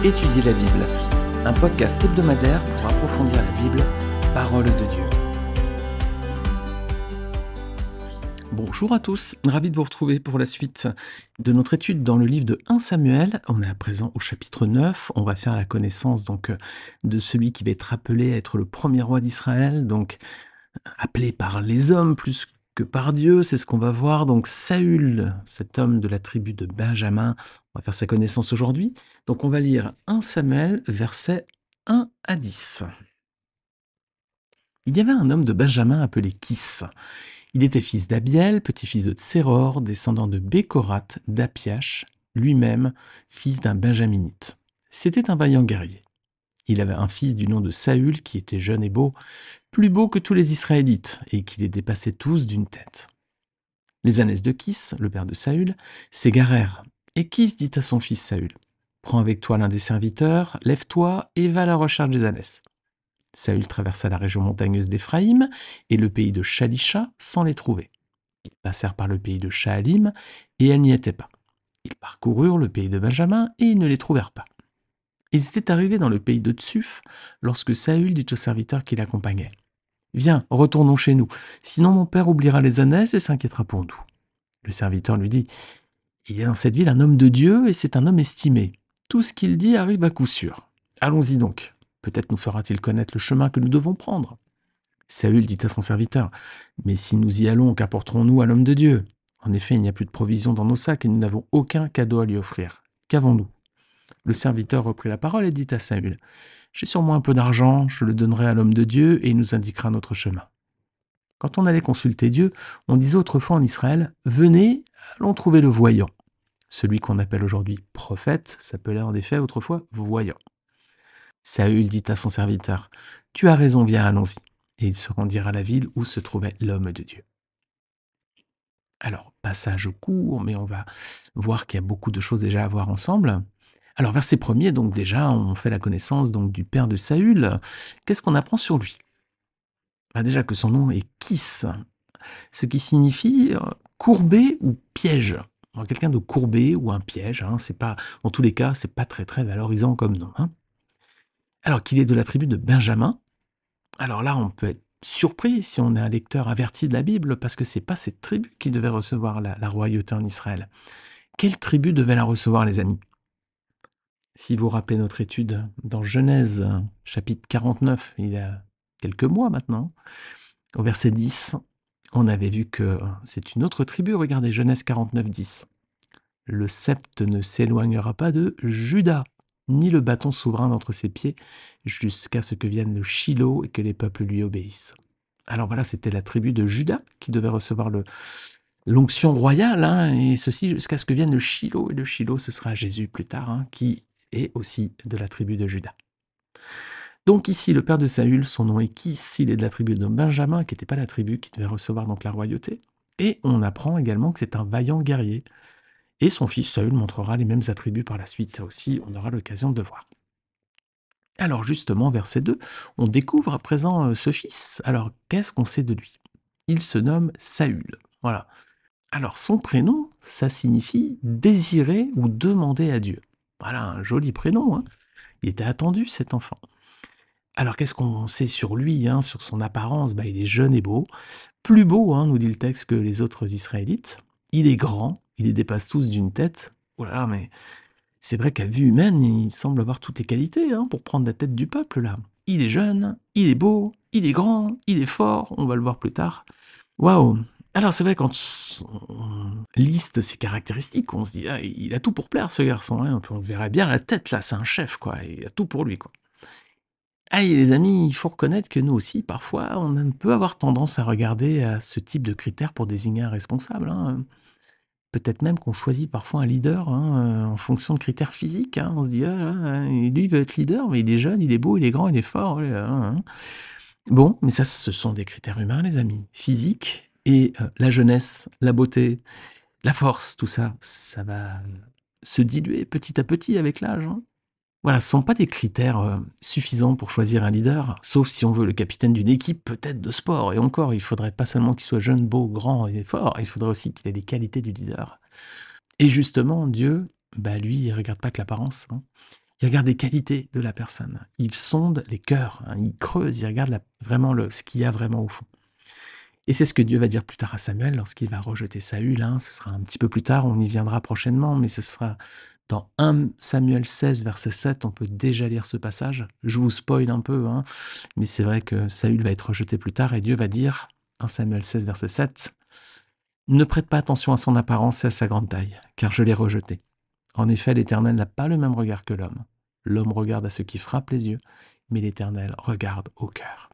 Étudier la Bible, un podcast hebdomadaire pour approfondir la Bible, parole de Dieu. Bonjour à tous, ravi de vous retrouver pour la suite de notre étude dans le livre de 1 Samuel. On est à présent au chapitre 9, on va faire la connaissance de celui qui va être appelé à être le premier roi d'Israël, donc appelé par les hommes plus que par Dieu, c'est ce qu'on va voir. Donc Saül, cet homme de la tribu de Benjamin, on va faire sa connaissance aujourd'hui. Donc on va lire 1 Samuel, versets 1 à 10. Il y avait un homme de Benjamin appelé Kis. Il était fils d'Abiel, petit-fils de Tséror, descendant de Bécorat, d'Apiach, lui-même fils d'un benjaminite. C'était un vaillant guerrier. Il avait un fils du nom de Saül qui était jeune et beau, plus beau que tous les Israélites, et qui les dépassait tous d'une tête. Les ânesse de Kis, le père de Saül, s'égarèrent, et Kis dit à son fils Saül, « Prends avec toi l'un des serviteurs, lève-toi et va à la recherche des ânesses. » Saül traversa la région montagneuse d'Éphraïm et le pays de Shalisha sans les trouver. Ils passèrent par le pays de Shaalim, et elles n'y étaient pas. Ils parcoururent le pays de Benjamin, et ils ne les trouvèrent pas. Ils étaient arrivés dans le pays de Tsuf, lorsque Saül dit au serviteur qui l'accompagnait, « Viens, retournons chez nous, sinon mon père oubliera les ânesses et s'inquiétera pour nous. » Le serviteur lui dit, « Il y a dans cette ville un homme de Dieu, et c'est un homme estimé. Tout ce qu'il dit arrive à coup sûr. Allons-y donc. Peut-être nous fera-t-il connaître le chemin que nous devons prendre. » Saül dit à son serviteur, « Mais si nous y allons, qu'apporterons-nous à l'homme de Dieu? En effet, il n'y a plus de provisions dans nos sacs, et nous n'avons aucun cadeau à lui offrir. Qu'avons-nous » Le serviteur reprit la parole et dit à Saül, « J'ai sur moi un peu d'argent, je le donnerai à l'homme de Dieu, et il nous indiquera notre chemin. » Quand on allait consulter Dieu, on disait autrefois en Israël, « Venez, allons trouver le voyant. » Celui qu'on appelle aujourd'hui prophète s'appelait en effet autrefois voyant. Saül dit à son serviteur, « Tu as raison, viens, allons-y. » Et ils se rendirent à la ville où se trouvait l'homme de Dieu. Alors, passage court, mais on va voir qu'il y a beaucoup de choses déjà à voir ensemble. Alors, verset 1er, donc déjà, on fait la connaissance donc, du père de Saül. Qu'est-ce qu'on apprend sur lui? Déjà que son nom est Kis, ce qui signifie courbé ou piège. Alors, quelqu'un de courbé ou un piège, c'est pas, en tous les cas, c'est pas très très valorisant comme nom. Alors qu'il est de la tribu de Benjamin, alors là, on peut être surpris si on est un lecteur averti de la Bible, parce que c'est pas cette tribu qui devait recevoir la royauté en Israël. Quelle tribu devait la recevoir, les amis? Si vous rappelez notre étude dans Genèse, chapitre 49, il y a quelques mois maintenant, au verset 10, on avait vu que c'est une autre tribu. Regardez, Genèse 49, 10. « Le sceptre ne s'éloignera pas de Juda, ni le bâton souverain d'entre ses pieds, jusqu'à ce que vienne le Shilo et que les peuples lui obéissent. » Alors voilà, c'était la tribu de Juda qui devait recevoir l'onction royale, et ceci jusqu'à ce que vienne le Shilo, et le Shilo, ce sera Jésus plus tard, qui est aussi de la tribu de Juda. Donc ici, le père de Saül, son nom est Kis, il est de la tribu de Benjamin, qui n'était pas la tribu qui devait recevoir donc la royauté, et on apprend également que c'est un vaillant guerrier. Et son fils Saül montrera les mêmes attributs par la suite. Aussi, on aura l'occasion de le voir. Alors justement, verset 2, on découvre à présent ce fils. Alors, qu'est-ce qu'on sait de lui? Il se nomme Saül. Voilà. Alors, son prénom, ça signifie désirer ou demander à Dieu. Voilà, un joli prénom. Il était attendu, cet enfant. Alors, qu'est-ce qu'on sait sur lui, sur son apparence? Il est jeune et beau. Plus beau, nous dit le texte, que les autres Israélites. Il est grand. Il les dépasse tous d'une tête. Oh là là, mais c'est vrai qu'à vue humaine, il semble avoir toutes les qualités pour prendre la tête du peuple, là. Il est jeune, il est beau, il est grand, il est fort, on va le voir plus tard. Waouh! Alors c'est vrai, quand on liste ses caractéristiques, on se dit, il a tout pour plaire, ce garçon. On verrait bien la tête, là, c'est un chef, quoi. Il a tout pour lui, quoi. Et les amis, il faut reconnaître que nous aussi, parfois, on peut avoir tendance à regarder à ce type de critères pour désigner un responsable. Peut-être même qu'on choisit parfois un leader en fonction de critères physiques. On se dit, lui il veut être leader, mais il est jeune, il est beau, il est grand, il est fort. Bon, mais ça, ce sont des critères humains, les amis. Physique et la jeunesse, la beauté, la force, tout ça, ça va se diluer petit à petit avec l'âge. Voilà, ce ne sont pas des critères suffisants pour choisir un leader, sauf si on veut le capitaine d'une équipe peut-être de sport. Et encore, il ne faudrait pas seulement qu'il soit jeune, beau, grand et fort, il faudrait aussi qu'il ait les qualités du leader. Et justement, Dieu, lui, il ne regarde pas que l'apparence. Il regarde les qualités de la personne. Il sonde les cœurs, hein, il creuse, il regarde vraiment ce qu'il y a vraiment au fond. Et c'est ce que Dieu va dire plus tard à Samuel lorsqu'il va rejeter Saül, hein. Ce sera un petit peu plus tard, on y viendra prochainement, mais ce sera dans 1 Samuel 16, verset 7, on peut déjà lire ce passage. Je vous spoil un peu, hein, mais c'est vrai que Saül va être rejeté plus tard et Dieu va dire, 1 Samuel 16, verset 7, ne prête pas attention à son apparence et à sa grande taille, car je l'ai rejeté. En effet, l'Éternel n'a pas le même regard que l'homme. L'homme regarde à ce qui frappe les yeux, mais l'Éternel regarde au cœur.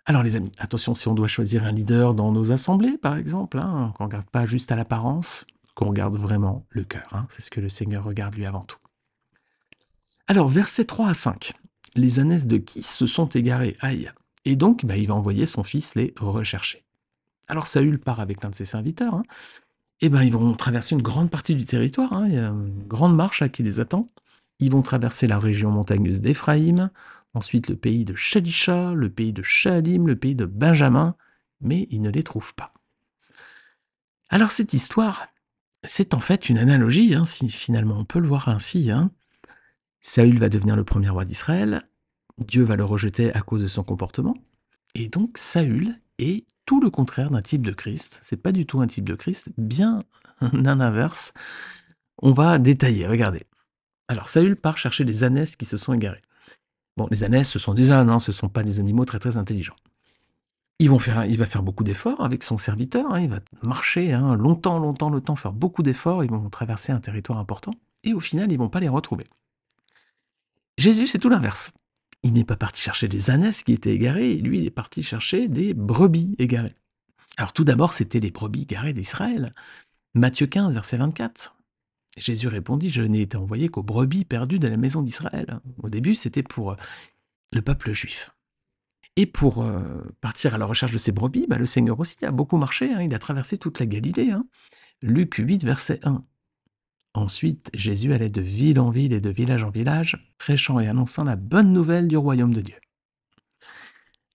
Alors les amis, attention si on doit choisir un leader dans nos assemblées, par exemple, hein, qu'on ne regarde pas juste à l'apparence, qu'on regarde vraiment le cœur, hein. C'est ce que le Seigneur regarde lui avant tout. Alors, versets 3 à 5. Les ânesses de Kis se sont égarées, aïe. Et donc, il va envoyer son fils les rechercher. Alors Saül part avec l'un de ses serviteurs, hein, et ils vont traverser une grande partie du territoire, hein, il y a une grande marche là, qui les attend. Ils vont traverser la région montagneuse d'Éphraïm, ensuite le pays de Shalisha, le pays de Shaalim, le pays de Benjamin, mais ils ne les trouvent pas. Alors cette histoire, c'est en fait une analogie, hein, si finalement on peut le voir ainsi, hein. Saül va devenir le premier roi d'Israël, Dieu va le rejeter à cause de son comportement, et donc Saül est tout le contraire d'un type de Christ. C'est pas du tout un type de Christ, bien un inverse. On va détailler, regardez. Alors Saül part chercher des ânesses qui se sont égarées. Bon, les ânesses, ce sont des ânes, hein, ce ne sont pas des animaux très très intelligents. Il va faire beaucoup d'efforts avec son serviteur, hein, il va marcher, hein, longtemps, faire beaucoup d'efforts, ils vont traverser un territoire important, et au final, ils vont pas les retrouver. Jésus, c'est tout l'inverse. Il n'est pas parti chercher des ânesses qui étaient égarées, lui, il est parti chercher des brebis égarées. Alors tout d'abord, c'était les brebis égarées d'Israël. Matthieu 15, verset 24. Jésus répondit, je n'ai été envoyé qu'aux brebis perdues de la maison d'Israël. Au début, c'était pour le peuple juif. Et pour partir à la recherche de ces brebis, le Seigneur aussi a beaucoup marché, hein, il a traversé toute la Galilée. Hein. Luc 8, verset 1. Ensuite, Jésus allait de ville en ville et de village en village, prêchant et annonçant la bonne nouvelle du royaume de Dieu.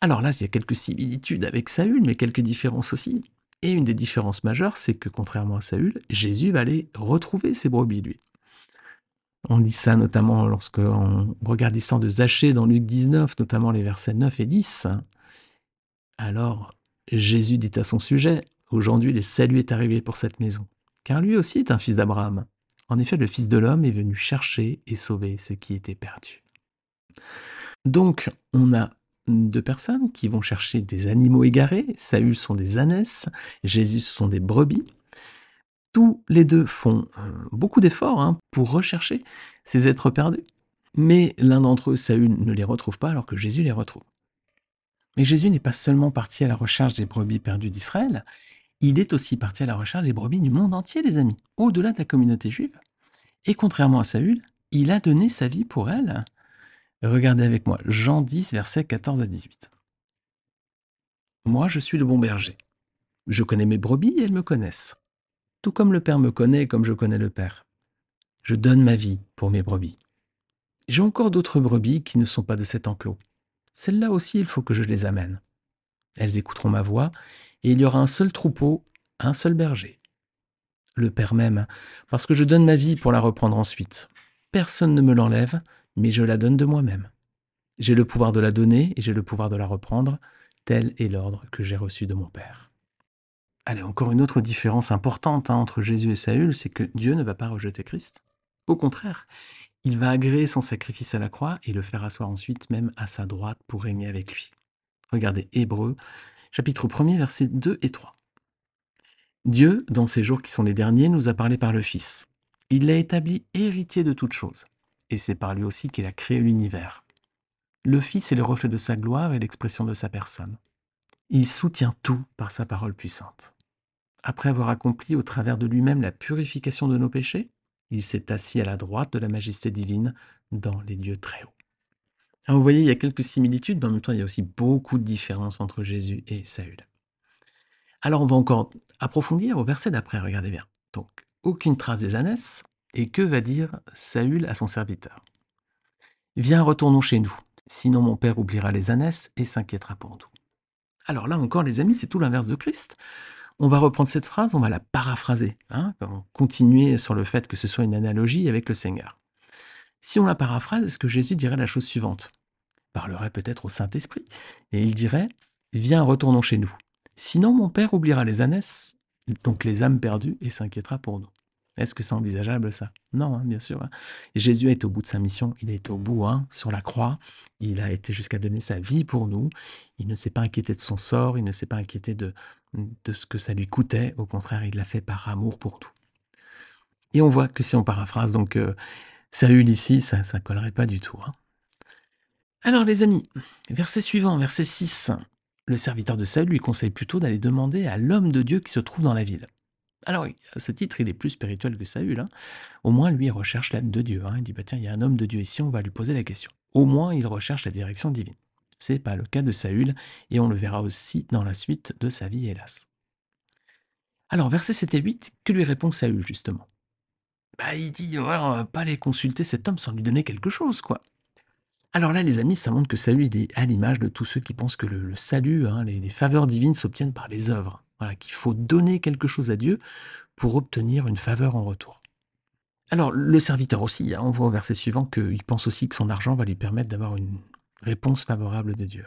Alors là, il y a quelques similitudes avec Saül, mais quelques différences aussi. Et une des différences majeures, c'est que contrairement à Saül, Jésus va aller retrouver ses brebis, lui. On lit ça notamment lorsqu'on regarde l'histoire de Zachée dans Luc 19, notamment les versets 9 et 10. Alors, Jésus dit à son sujet, « Aujourd'hui, le salut est arrivé pour cette maison, car lui aussi est un fils d'Abraham. En effet, le Fils de l'homme est venu chercher et sauver ce qui était perdu. » Donc, on a deux personnes qui vont chercher des animaux égarés. Saül sont des ânesses, Jésus ce sont des brebis. Tous les deux font beaucoup d'efforts, hein, pour rechercher ces êtres perdus. Mais l'un d'entre eux, Saül, ne les retrouve pas alors que Jésus les retrouve. Mais Jésus n'est pas seulement parti à la recherche des brebis perdues d'Israël, il est aussi parti à la recherche des brebis du monde entier, les amis, au-delà de la communauté juive. Et contrairement à Saül, il a donné sa vie pour elle. Regardez avec moi, Jean 10, versets 14 à 18. Moi, je suis le bon berger. Je connais mes brebis et elles me connaissent. Tout comme le Père me connaît et comme je connais le Père. Je donne ma vie pour mes brebis. J'ai encore d'autres brebis qui ne sont pas de cet enclos. Celles-là aussi, il faut que je les amène. Elles écouteront ma voix, et il y aura un seul troupeau, un seul berger. Le Père m'aime, parce que je donne ma vie pour la reprendre ensuite. Personne ne me l'enlève, mais je la donne de moi-même. J'ai le pouvoir de la donner et j'ai le pouvoir de la reprendre. Tel est l'ordre que j'ai reçu de mon Père. Allez, encore une autre différence importante, hein, entre Jésus et Saül, c'est que Dieu ne va pas rejeter Christ. Au contraire, il va agréer son sacrifice à la croix et le faire asseoir ensuite même à sa droite pour régner avec lui. Regardez Hébreux, chapitre 1er, versets 2 et 3. Dieu, dans ces jours qui sont les derniers, nous a parlé par le Fils. Il l'a établi héritier de toutes choses, et c'est par lui aussi qu'il a créé l'univers. Le Fils est le reflet de sa gloire et l'expression de sa personne. Il soutient tout par sa parole puissante. Après avoir accompli au travers de lui-même la purification de nos péchés, il s'est assis à la droite de la majesté divine dans les lieux très hauts. Alors vous voyez, il y a quelques similitudes, mais en même temps, il y a aussi beaucoup de différences entre Jésus et Saül. Alors on va encore approfondir au verset d'après, regardez bien. Donc, aucune trace des ânesses, et que va dire Saül à son serviteur? Viens, retournons chez nous, sinon mon père oubliera les ânesses et s'inquiétera pour nous. Alors là encore, les amis, c'est tout l'inverse de Christ. On va reprendre cette phrase, on va la paraphraser, hein, continuer sur le fait que ce soit une analogie avec le Seigneur. Si on la paraphrase, est-ce que Jésus dirait la chose suivante? Il parlerait peut-être au Saint-Esprit, et il dirait: «Viens, retournons chez nous. Sinon mon Père oubliera les ânes, donc les âmes perdues, et s'inquiétera pour nous». Est-ce que c'est envisageable ça? Non, hein, bien sûr, hein. Jésus est au bout de sa mission, il est au bout, hein, sur la croix. Il a été jusqu'à donner sa vie pour nous. Il ne s'est pas inquiété de son sort, il ne s'est pas inquiété de ce que ça lui coûtait. Au contraire, il l'a fait par amour pour nous. Et on voit que si on paraphrase, donc Saül ici, ça collerait pas du tout, hein. Alors les amis, verset suivant, verset 6. Le serviteur de Saül lui conseille plutôt d'aller demander à l'homme de Dieu qui se trouve dans la ville. Alors, à ce titre, il est plus spirituel que Saül, hein. Au moins, lui, il recherche l'aide de Dieu, hein. Il dit, bah, tiens, il y a un homme de Dieu ici, on va lui poser la question. Au moins, il recherche la direction divine. Ce n'est pas le cas de Saül, et on le verra aussi dans la suite de sa vie, hélas. Alors, versets 7 et 8, que lui répond Saül, justement? Bah, il dit, voilà, on va pas aller consulter cet homme sans lui donner quelque chose, quoi. Alors là, les amis, ça montre que Saül, il est à l'image de tous ceux qui pensent que le salut, hein, les faveurs divines s'obtiennent par les œuvres. Voilà, qu'il faut donner quelque chose à Dieu pour obtenir une faveur en retour. Alors, le serviteur aussi, hein, on voit au verset suivant qu'il pense aussi que son argent va lui permettre d'avoir une réponse favorable de Dieu.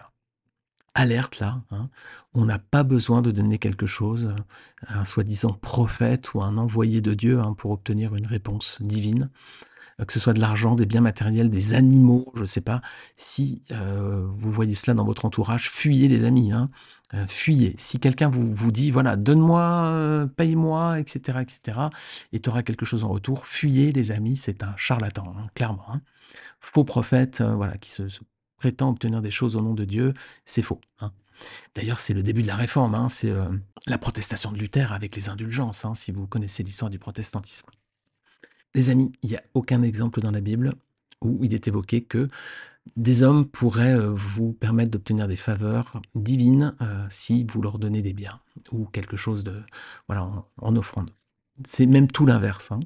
Alerte là, hein, on n'a pas besoin de donner quelque chose à un soi-disant prophète ou à un envoyé de Dieu, hein, pour obtenir une réponse divine. Que ce soit de l'argent, des biens matériels, des animaux, je ne sais pas. Si vous voyez cela dans votre entourage, fuyez les amis, hein, fuyez. Si quelqu'un vous dit, voilà, donne-moi, paye-moi, etc., etc., et tu auras quelque chose en retour, fuyez les amis, c'est un charlatan, hein, clairement, hein. Faux prophète, voilà, qui se prétend obtenir des choses au nom de Dieu, c'est faux, hein. D'ailleurs, c'est le début de la réforme, hein, c'est la protestation de Luther avec les indulgences, hein, si vous connaissez l'histoire du protestantisme. Les amis, il n'y a aucun exemple dans la Bible où il est évoqué que des hommes pourraient vous permettre d'obtenir des faveurs divines si vous leur donnez des biens ou quelque chose de, voilà, en offrande. C'est même tout l'inverse, hein.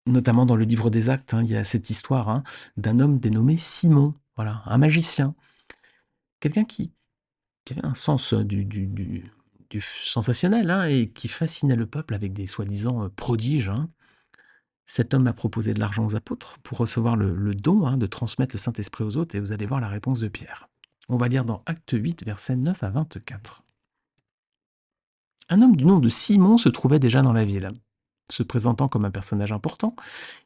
Notamment dans le livre des Actes, hein, il y a cette histoire, hein, d'un homme dénommé Simon, voilà, un magicien, quelqu'un qui avait un sens du sensationnel, hein, et qui fascinait le peuple avec des soi-disant prodiges, hein. Cet homme a proposé de l'argent aux apôtres pour recevoir le don, hein, de transmettre le Saint-Esprit aux autres, et vous allez voir la réponse de Pierre. On va lire dans Acte 8, versets 9 à 24. Un homme du nom de Simon se trouvait déjà dans la ville. Se présentant comme un personnage important,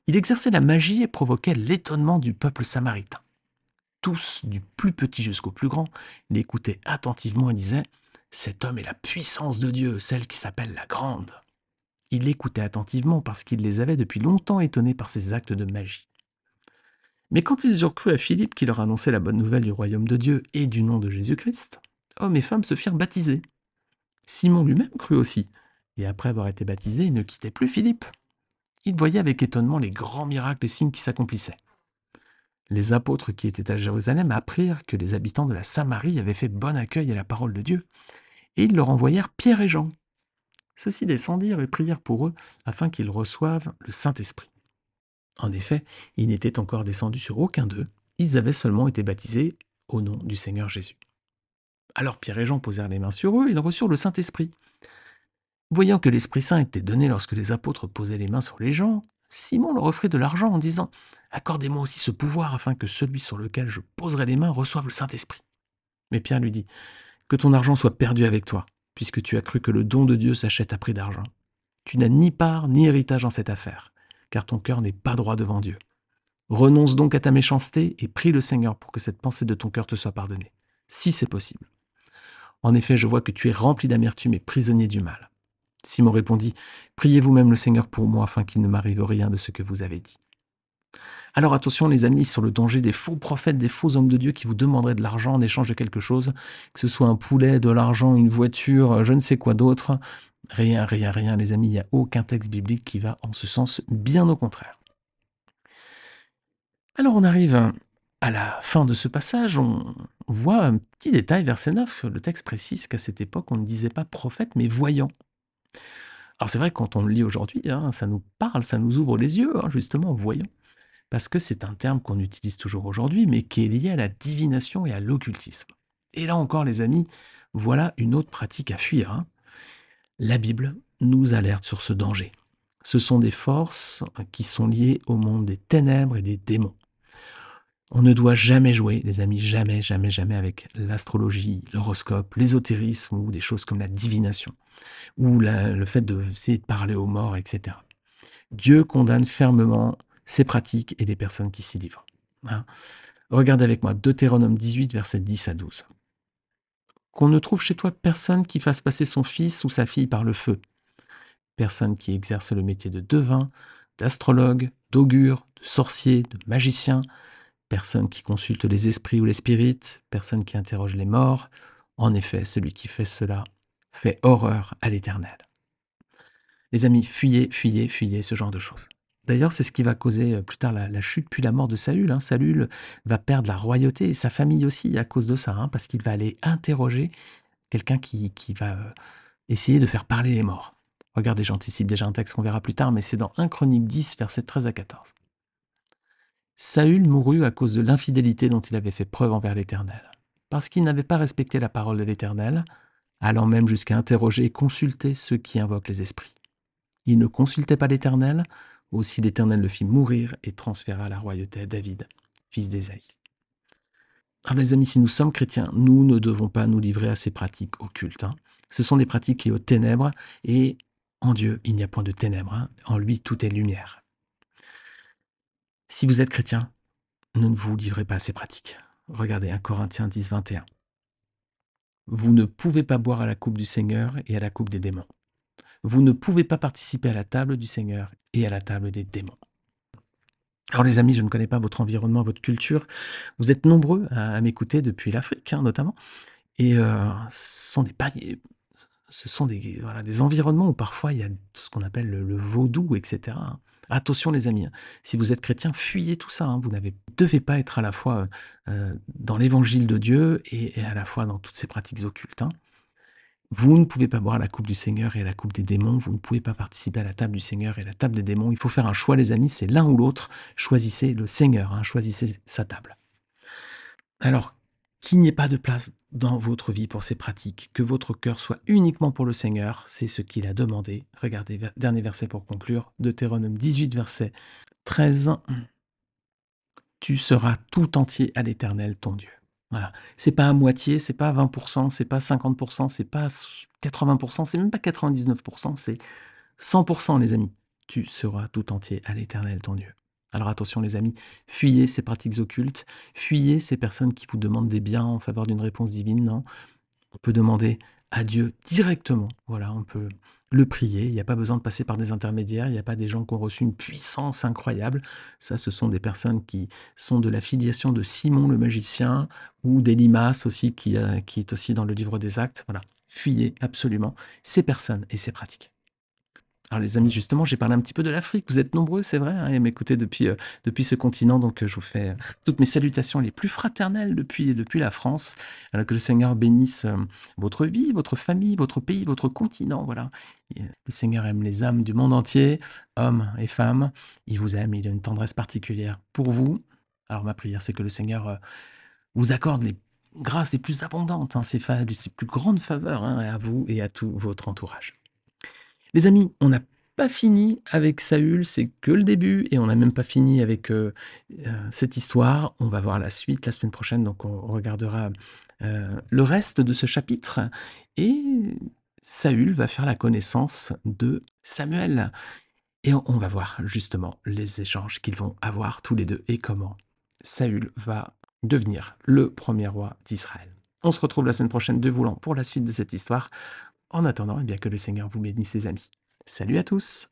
il exerçait la magie et provoquait l'étonnement du peuple samaritain. Tous, du plus petit jusqu'au plus grand, l'écoutaient attentivement et disaient: «Cet homme est la puissance de Dieu, celle qui s'appelle la Grande.» Ils l'écoutaient attentivement parce qu'il les avait depuis longtemps étonnés par ses actes de magie. Mais quand ils eurent cru à Philippe qui leur annonçait la bonne nouvelle du royaume de Dieu et du nom de Jésus-Christ, hommes et femmes se firent baptiser. Simon lui-même crut aussi, et après avoir été baptisé, il ne quittait plus Philippe. Il voyait avec étonnement les grands miracles et signes qui s'accomplissaient. Les apôtres qui étaient à Jérusalem apprirent que les habitants de la Samarie avaient fait bon accueil à la parole de Dieu, et ils leur envoyèrent Pierre et Jean. Ceux-ci descendirent et prièrent pour eux afin qu'ils reçoivent le Saint-Esprit. En effet, ils n'étaient encore descendus sur aucun d'eux, ils avaient seulement été baptisés au nom du Seigneur Jésus. Alors Pierre et Jean posèrent les mains sur eux, et ils reçurent le Saint-Esprit. Voyant que l'Esprit Saint était donné lorsque les apôtres posaient les mains sur les gens, Simon leur offrit de l'argent en disant: «Accordez-moi aussi ce pouvoir afin que celui sur lequel je poserai les mains reçoive le Saint-Esprit.» Mais Pierre lui dit: «Que ton argent soit perdu avec toi, puisque tu as cru que le don de Dieu s'achète à prix d'argent. Tu n'as ni part ni héritage en cette affaire, car ton cœur n'est pas droit devant Dieu. Renonce donc à ta méchanceté et prie le Seigneur pour que cette pensée de ton cœur te soit pardonnée, si c'est possible. En effet, je vois que tu es rempli d'amertume et prisonnier du mal.» Simon répondit: «Priez vous-même le Seigneur pour moi afin qu'il ne m'arrive rien de ce que vous avez dit.» Alors attention les amis sur le danger des faux prophètes, des faux hommes de Dieu qui vous demanderaient de l'argent en échange de quelque chose, que ce soit un poulet, de l'argent, une voiture, je ne sais quoi d'autre. Rien, rien, rien les amis, il n'y a aucun texte biblique qui va en ce sens, bien au contraire. Alors on arrive à la fin de ce passage, on voit un petit détail, verset 9, le texte précise qu'à cette époque on ne disait pas prophète mais voyant. Alors c'est vrai que quand on le lit aujourd'hui, hein, ça nous parle, ça nous ouvre les yeux, hein, justement, voyant. Parce que c'est un terme qu'on utilise toujours aujourd'hui, mais qui est lié à la divination et à l'occultisme. Et là encore, les amis, voilà une autre pratique à fuir, hein. La Bible nous alerte sur ce danger. Ce sont des forces qui sont liées au monde des ténèbres et des démons. On ne doit jamais jouer, les amis, jamais, jamais, jamais avec l'astrologie, l'horoscope, l'ésotérisme ou des choses comme la divination ou le fait d'essayer de parler aux morts, etc. Dieu condamne fermement ces pratiques et les personnes qui s'y livrent. Hein. Regardez avec moi Deutéronome 18, versets 10 à 12. Qu'on ne trouve chez toi personne qui fasse passer son fils ou sa fille par le feu. Personne qui exerce le métier de devin, d'astrologue, d'augure, de sorcier, de magicien. Personne qui consulte les esprits ou les spirites. Personne qui interroge les morts. En effet, celui qui fait cela fait horreur à l'Éternel. Les amis, fuyez, fuyez, fuyez ce genre de choses. D'ailleurs, c'est ce qui va causer plus tard la chute puis la mort de Saül. Hein. Saül va perdre la royauté et sa famille aussi à cause de ça, hein, parce qu'il va aller interroger quelqu'un qui va essayer de faire parler les morts. Regardez, j'anticipe déjà un texte qu'on verra plus tard, mais c'est dans 1 Chronique 10, versets 13 à 14. Saül mourut à cause de l'infidélité dont il avait fait preuve envers l'Éternel, parce qu'il n'avait pas respecté la parole de l'Éternel, allant même jusqu'à interroger et consulter ceux qui invoquent les esprits. Il ne consultait pas l'Éternel, aussi l'Éternel le fit mourir et transféra la royauté à David, fils d'Ésaïe. Alors les amis, si nous sommes chrétiens, nous ne devons pas nous livrer à ces pratiques occultes. Hein. Ce sont des pratiques liées aux ténèbres, et en Dieu, il n'y a point de ténèbres. Hein. En lui, tout est lumière. Si vous êtes chrétien, ne vous livrez pas à ces pratiques. Regardez 1 Corinthiens 10, 21. Vous ne pouvez pas boire à la coupe du Seigneur et à la coupe des démons. Vous ne pouvez pas participer à la table du Seigneur et à la table des démons. Alors les amis, je ne connais pas votre environnement, votre culture. Vous êtes nombreux à m'écouter depuis l'Afrique, hein, notamment. Et ce sont des environnements où parfois il y a ce qu'on appelle le vaudou, etc. Hein. Attention les amis, hein. Si vous êtes chrétien, fuyez tout ça. Hein. Vous ne devez pas être à la fois dans l'évangile de Dieu et à la fois dans toutes ces pratiques occultes. Hein. Vous ne pouvez pas boire la coupe du Seigneur et la coupe des démons. Vous ne pouvez pas participer à la table du Seigneur et à la table des démons. Il faut faire un choix, les amis. C'est l'un ou l'autre. Choisissez le Seigneur. Hein, choisissez sa table. Alors, qu'il n'y ait pas de place dans votre vie pour ces pratiques, que votre cœur soit uniquement pour le Seigneur, c'est ce qu'il a demandé. Regardez, dernier verset pour conclure, Deutéronome 18, verset 13. Tu seras tout entier à l'Éternel, ton Dieu. Voilà. C'est pas à moitié, c'est pas 20%, c'est pas 50%, c'est pas 80%, c'est même pas 99%, c'est 100%, les amis. Tu seras tout entier à l'Éternel, ton Dieu. Alors attention, les amis, fuyez ces pratiques occultes, fuyez ces personnes qui vous demandent des biens en faveur d'une réponse divine. Non, on peut demander à Dieu directement. Voilà, on peut le prier. Il n'y a pas besoin de passer par des intermédiaires. Il n'y a pas des gens qui ont reçu une puissance incroyable. Ça, ce sont des personnes qui sont de la filiation de Simon le magicien ou d'Élimas aussi, qui est aussi dans le livre des Actes. Voilà, fuyez absolument ces personnes et ces pratiques. Alors les amis, justement, j'ai parlé un petit peu de l'Afrique. Vous êtes nombreux, c'est vrai, hein, à m'écouter depuis ce continent. Donc je vous fais toutes mes salutations les plus fraternelles depuis la France. Alors que le Seigneur bénisse votre vie, votre famille, votre pays, votre continent. Voilà. Et, le Seigneur aime les âmes du monde entier, hommes et femmes. Il vous aime, il a une tendresse particulière pour vous. Alors ma prière, c'est que le Seigneur vous accorde les grâces les plus abondantes, hein, ses plus grandes faveurs, hein, à vous et à tout votre entourage. Les amis, on n'a pas fini avec Saül, c'est que le début, et on n'a même pas fini avec cette histoire. On va voir la suite la semaine prochaine, donc on regardera le reste de ce chapitre. Et Saül va faire la connaissance de Samuel. Et on va voir justement les échanges qu'ils vont avoir tous les deux et comment Saül va devenir le premier roi d'Israël. On se retrouve la semaine prochaine de Voulant pour la suite de cette histoire. En attendant, eh bien que le Seigneur vous bénisse, les amis. Salut à tous!